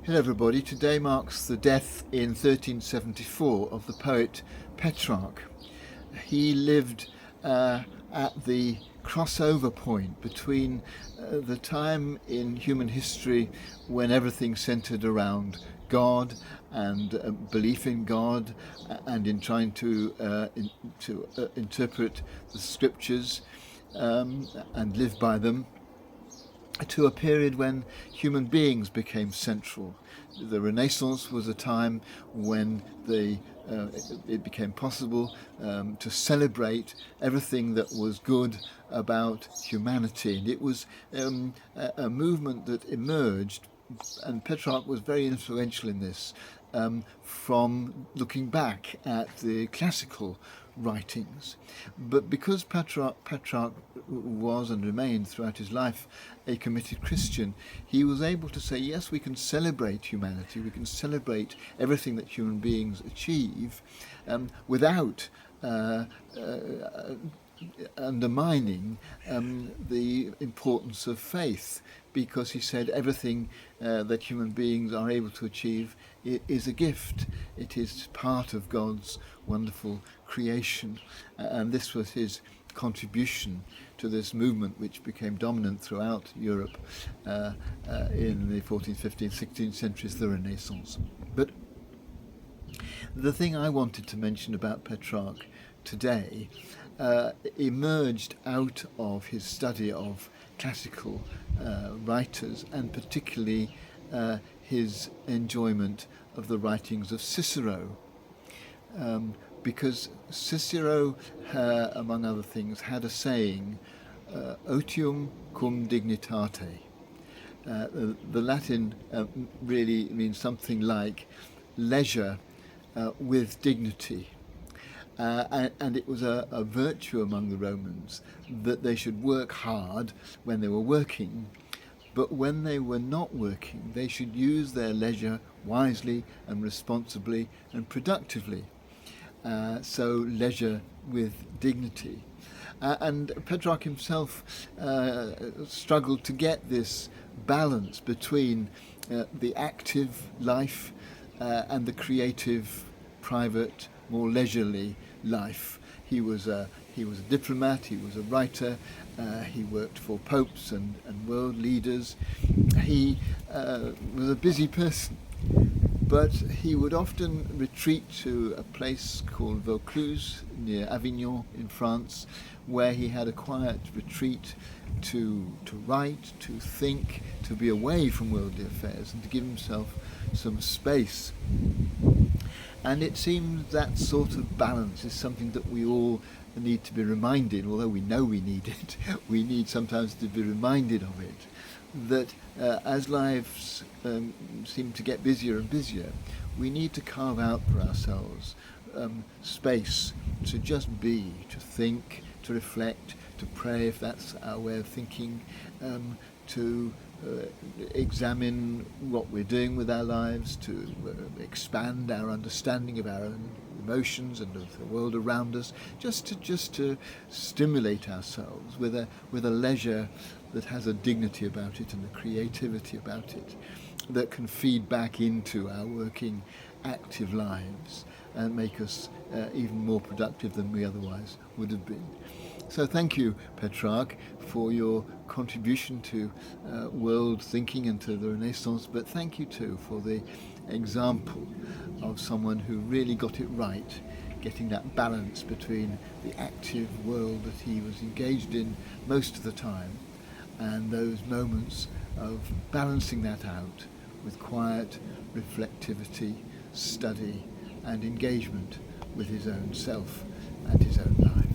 Hello everybody, today marks the death in 1374 of the poet Petrarch. He lived at the crossover point between the time in human history when everything centred around God and belief in God and in trying to interpret the scriptures and live by them, to a period when human beings became central. The Renaissance was a time when it became possible to celebrate everything that was good about humanity. And it was a movement that emerged, and Petrarch was very influential in this, from looking back at the classical writings. But because Petrarch was and remained throughout his life a committed Christian, he was able to say, yes, we can celebrate humanity, we can celebrate everything that human beings achieve without undermining the importance of faith, because he said everything that human beings are able to achieve is a gift. It is part of God's wonderful creation, and this was his contribution to this movement which became dominant throughout Europe in the 14th, 15th, 16th centuries, the Renaissance. But the thing I wanted to mention about Petrarch today emerged out of his study of classical writers, and particularly his enjoyment of the writings of Cicero. Because Cicero, among other things, had a saying, otium cum dignitate. The Latin really means something like leisure with dignity. And it was a virtue among the Romans that they should work hard when they were working, but when they were not working, they should use their leisure wisely and responsibly and productively. So leisure with dignity. And Petrarch himself struggled to get this balance between the active life and the creative, private, more leisurely life. He was a diplomat, he was a writer, he worked for popes and world leaders. He was a busy person, but he would often retreat to a place called Vaucluse near Avignon in France, where he had a quiet retreat to write, to think, to be away from worldly affairs and to give himself some space. And it seems that sort of balance is something that we all need to be reminded, although we know we need it, we need sometimes to be reminded of it, that as lives seem to get busier and busier, we need to carve out for ourselves space to just be, to think, to reflect, to pray if that's our way of thinking, to examine what we're doing with our lives, to expand our understanding of our own emotions and of the world around us, just to stimulate ourselves with a leisure that has a dignity about it and a creativity about it that can feed back into our working, active lives and make us even more productive than we otherwise would have been. So thank you, Petrarch, for your contribution to world thinking and to the Renaissance, but thank you too for the example of someone who really got it right, getting that balance between the active world that he was engaged in most of the time and those moments of balancing that out with quiet reflectivity, study and engagement with his own self and his own life.